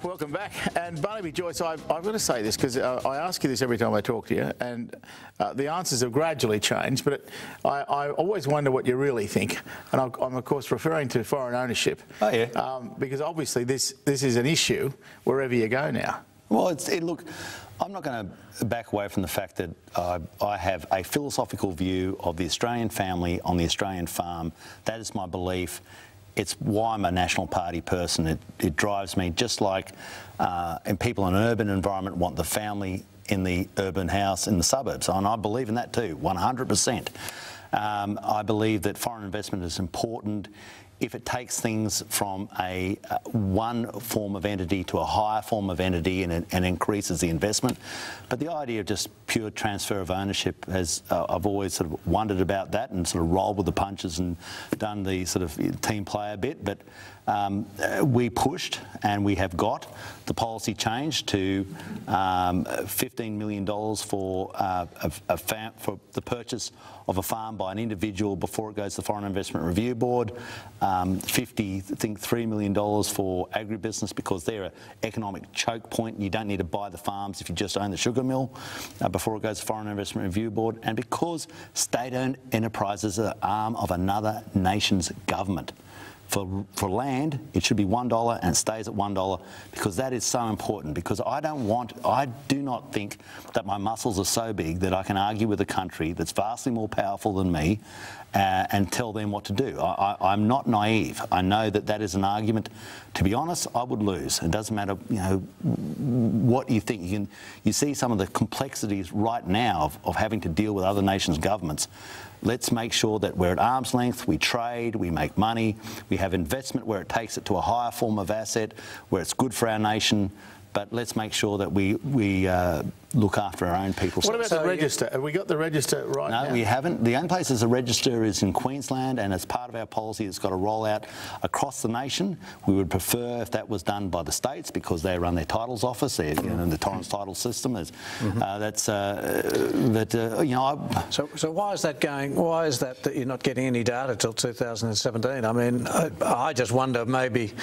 Welcome back. And Barnaby Joyce, I've got to say this because I ask you this every time I talk to you, and the answers have gradually changed, but I always wonder what you really think. And I'm of course referring to foreign ownership. Oh, yeah. Because obviously this is an issue wherever you go now. Well, look, I'm not going to back away from the fact that I have a philosophical view of the Australian family on the Australian farm. That is my belief. It's why I'm a National Party person. It drives me, just like and people in an urban environment want the family in the urban house in the suburbs. And I believe in that too, 100%. I believe that foreign investment is important if it takes things from one form of entity to a higher form of entity and increases the investment. But the idea of just pure transfer of ownership I've always sort of wondered about that and sort of rolled with the punches and done the sort of team player bit. But we pushed and we have got the policy change to $15 million for the purchase of a farm by an individual before it goes to the Foreign Investment Review Board. $3 million for agribusiness because they're an economic choke point. You don't need to buy the farms if you just own the sugar mill before it goes to the Foreign Investment Review Board. And because state-owned enterprises are an arm of another nation's government. For land, it should be $1 and it stays at $1 because that is so important. Because I do not think that my muscles are so big that I can argue with a country that's vastly more powerful than me and tell them what to do. I'm not naive. I know that is an argument. To be honest, I would lose. It doesn't matter, what you think. You see some of the complexities right now of having to deal with other nations' governments. Let's make sure that we're at arm's length, we trade, we make money, we have investment where it takes it to a higher form of asset, where it's good for our nation, but let's make sure that we look after our own people. What about the register? Have we got the register right now? No, we haven't. The only place there's a register is in Queensland, and as part of our policy, it's got to roll out across the nation. We would prefer if that was done by the states because they run their titles office, in the Torrens title system. So why is that going? Why is that you're not getting any data till 2017? I mean, I just wonder maybe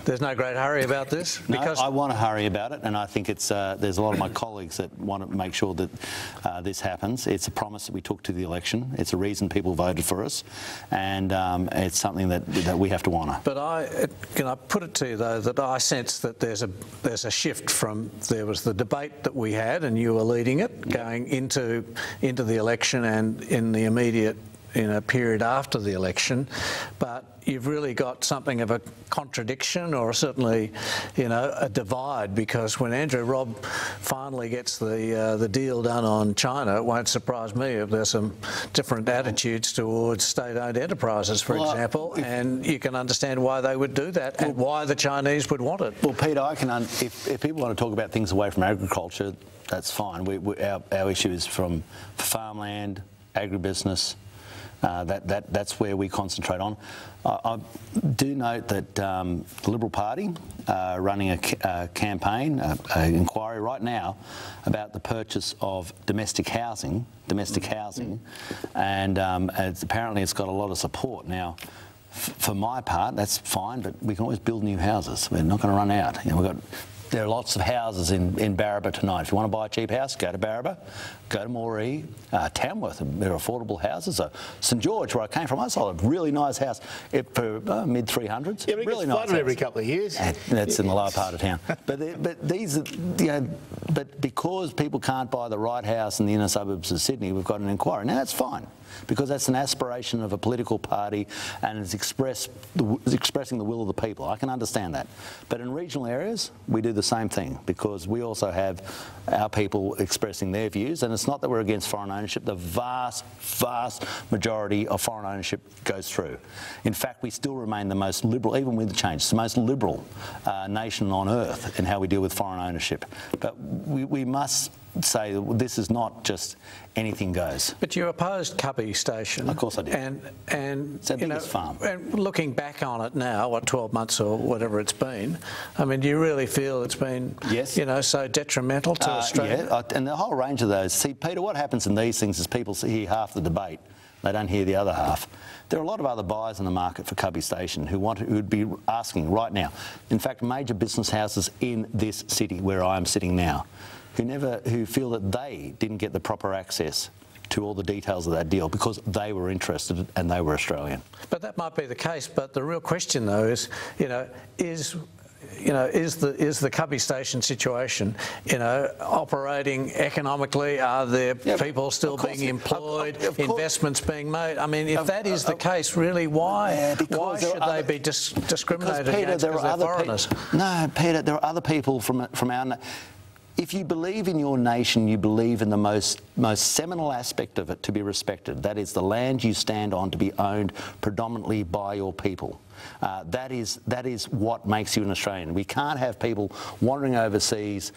there's no great hurry about this. Because I want to hurry about it, and I think it's there's a lot of my colleagues that want to make sure that this happens. It's a promise that we took to the election. It's a reason people voted for us, and it's something that we have to honour. But can I put it to you though that I sense that there's a shift from there was the debate that we had, and you were leading it, going into the election and in the immediate period after the election, but you've really got something of a contradiction or certainly, a divide, because when Andrew Robb finally gets the deal done on China, it won't surprise me if there's some different attitudes towards state-owned enterprises, for example, and you can understand why they would do that and why the Chinese would want it. Well, Peter, if people want to talk about things away from agriculture, that's fine. Our issue is from farmland, agribusiness. That's where we concentrate on. I do note that the Liberal Party are running a campaign, an inquiry right now about the purchase of domestic housing, and apparently it's got a lot of support. Now, for my part, that's fine, but we can always build new houses. We're not going to run out. There are lots of houses in Barraba tonight. If you want to buy a cheap house, go to Barraba, go to Moree, Tamworth. They're affordable houses. St George, where I came from, I sold a really nice house for mid-300s. Yeah, but really it nice gets flooded every couple of years. That's in the lower part of town. But these, but because people can't buy the right house in the inner suburbs of Sydney, we've got an inquiry. Now that's fine, because that's an aspiration of a political party and it's expressing the will of the people. I can understand that. But in regional areas, we do the same thing, because we also have our people expressing their views, and it's not that we're against foreign ownership. The vast majority of foreign ownership goes through. In fact, we still remain the most liberal, even with the change, it's the most liberal nation on earth in how we deal with foreign ownership. But we must say that this is not just anything goes. But you opposed Cubby Station. Of course I did. And it's our biggest farm. And looking back on it now, 12 months or whatever it's been, I mean, do you really feel it's been, so detrimental to Australia? Yeah, and the whole range of those. See, Peter, what happens in these things is people hear half the debate. They don't hear the other half. There are a lot of other buyers in the market for Cubby Station who would be asking right now. In fact, major business houses in this city where I am sitting now, who feel that they didn't get the proper access to all the details of that deal because they were interested and they were Australian. But that might be the case. But the real question, though, is, is the Cubby Station situation, operating economically? Are there people still being employed, investments being made? I mean, if that is the case, really, why should they be discriminated against because they're foreigners? No, Peter, there are other people from our... If you believe in your nation, you believe in the most seminal aspect of it to be respected. That is the land you stand on to be owned predominantly by your people. That is what makes you an Australian. We can't have people wandering overseas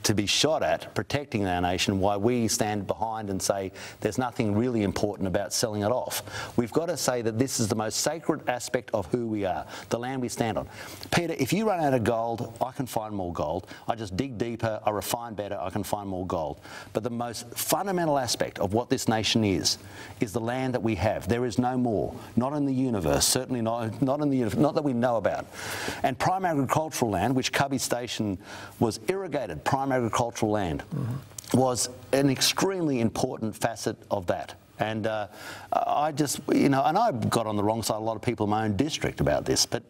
to be shot at protecting our nation while we stand behind and say there's nothing really important about selling it off. We've got to say that this is the most sacred aspect of who we are, the land we stand on. Peter, if you run out of gold, I can find more gold. I just dig deeper, I refine better, I can find more gold. But the most fundamental aspect of what this nation is the land that we have. There is no more, not in the universe, certainly not in the universe, not that we know about. And prime agricultural land, which Cubby Station was irrigated, prime agricultural land, was an extremely important facet of that. And I just, and I've got on the wrong side of a lot of people in my own district about this, but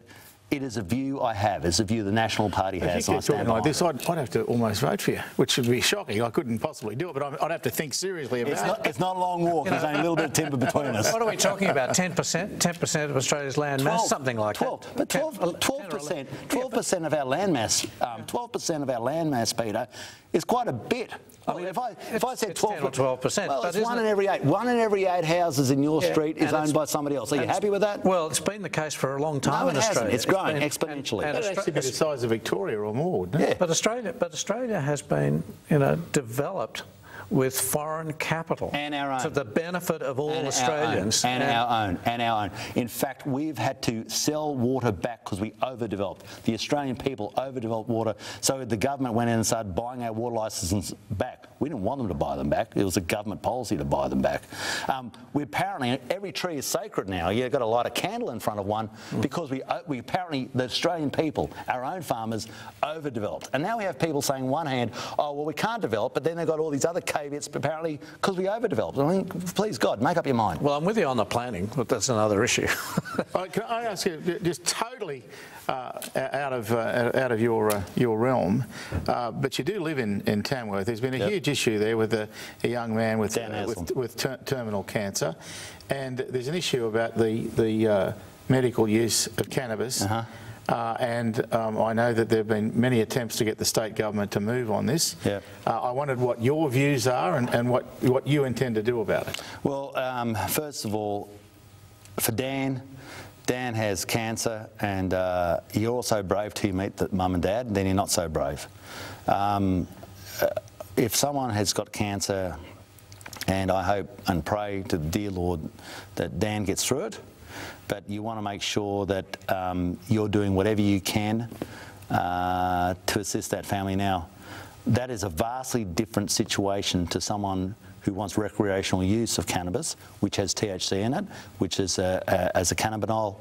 it is a view I have. It's a view the National Party has. If you're talking like this, I'd have to almost vote for you, which would be shocking. I couldn't possibly do it, but I'd have to think seriously about it. It's not a long walk. There's only a little bit of timber between us. What are we talking about? 10%? 10% of Australia's land mass? Something like 12, that. But 12% of our land mass, 12% of our land mass, Peter, is quite a bit. I mean, if I said 12 or 12%, well, but it's one in every eight. One in every 8 houses in your street is owned by somebody else. Are you happy with that? Well, it's been the case for a long time in Australia. It's growing exponentially. It'd actually be the size of Victoria or more, wouldn't it? Yeah. But Australia has been, developed with foreign capital and our own, to the benefit of all Australians. Our own. In fact, we've had to sell water back because we overdeveloped. The Australian people overdeveloped water, so the government went in and started buying our water licences back. We didn't want them to buy them back. It was a government policy to buy them back. We apparently, every tree is sacred now. You've got to light a candle in front of one because we apparently, the Australian people, our own farmers, overdeveloped. And now we have people saying, on one hand, oh, well, we can't develop, but then they've got all these other caveats, apparently, because we overdeveloped. I mean, please, God, make up your mind. Well, I'm with you on the planning, but that's another issue. Can I ask you, just totally out of your realm, but you do live in Tamworth. There's been a huge issue there with a young man with terminal cancer, and there's an issue about the medical use of cannabis. And I know that there have been many attempts to get the state government to move on this. I wondered what your views are and what you intend to do about it. Well, first of all, for Dan has cancer, and you're also brave till you meet the mum and dad, and then you're not so brave. If someone has got cancer, and I hope and pray to the dear Lord that Dan gets through it, but you want to make sure that you're doing whatever you can to assist that family. Now, that is a vastly different situation to someone who wants recreational use of cannabis, which has THC in it, which is as a cannabinol,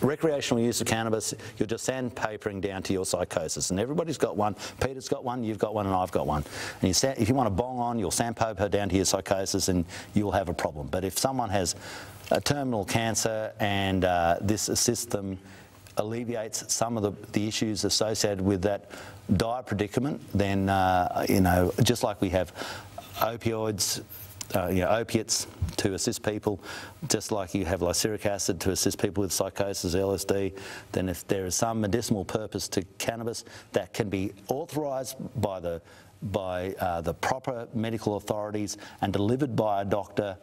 recreational use of cannabis, you're just sandpapering down to your psychosis. And everybody's got one. Peter's got one, you've got one, and I've got one. And if you want to bong on, you'll sandpaper down to your psychosis and you'll have a problem. But if someone has a terminal cancer and this system alleviates some of the issues associated with that dire predicament, then, just like we have opioids, opiates to assist people, just like you have lysergic acid to assist people with psychosis, LSD, then if there is some medicinal purpose to cannabis that can be authorised by the proper medical authorities and delivered by a doctor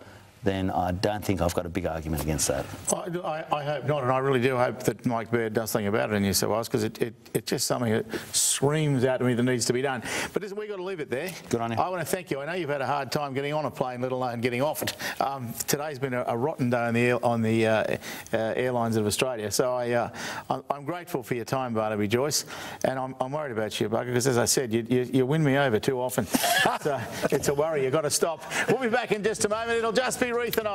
then I don't think I've got a big argument against that. I hope not, and I really do hope that Mike Baird does something about it in New South Wales, because it's just something that screams out to me that needs to be done. But listen, we've got to leave it there. Good on you. I want to thank you. I know you've had a hard time getting on a plane, let alone getting off it. Today's been a rotten day on the airlines of Australia, so I'm grateful for your time, Barnaby Joyce, and I'm worried about you, Bugger, because as I said, you win me over too often. So it's a worry. You've got to stop. We'll be back in just a moment. It'll just be Reith and I.